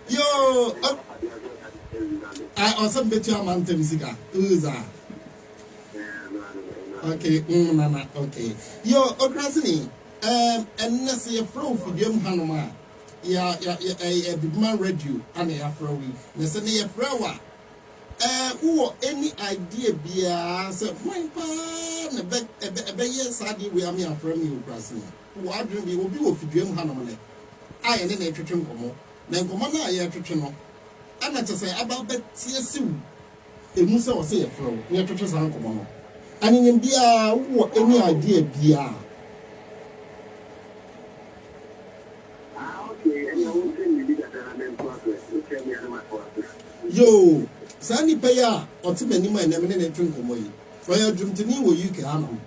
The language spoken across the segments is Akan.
Yo, I also bet you a month of music. Okay, nana, okay. Yo, Okuraseni, and let's say a flow for Jim Hanoma. Yeah, a big man read you, and a fro. Let's say a flower. Who any idea be so my pan a bay sadly we are me from you, Okuraseni. Who are doing will be with Jim Hanoma. I and then a triton como. Then come on, I have to know. And I just say about that TSU. A Musa was say a flow, near Triton's uncle. And in India, what any idea be? Yo, Sandy Paya, or too many men never drink away. For your dream to me, you can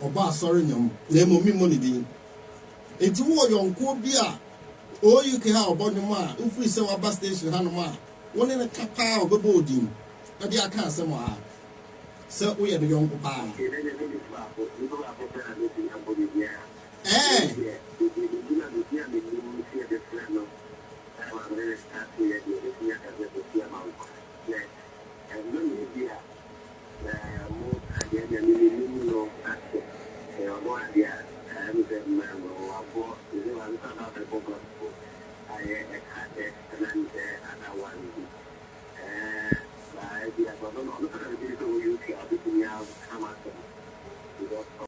or bar sorry, name me money. It's war young cool beer. Or you can have about your ma, if we sell a bus station, Hanoma, one in a capa of a boarding. But I can't say more. So we are the young papa.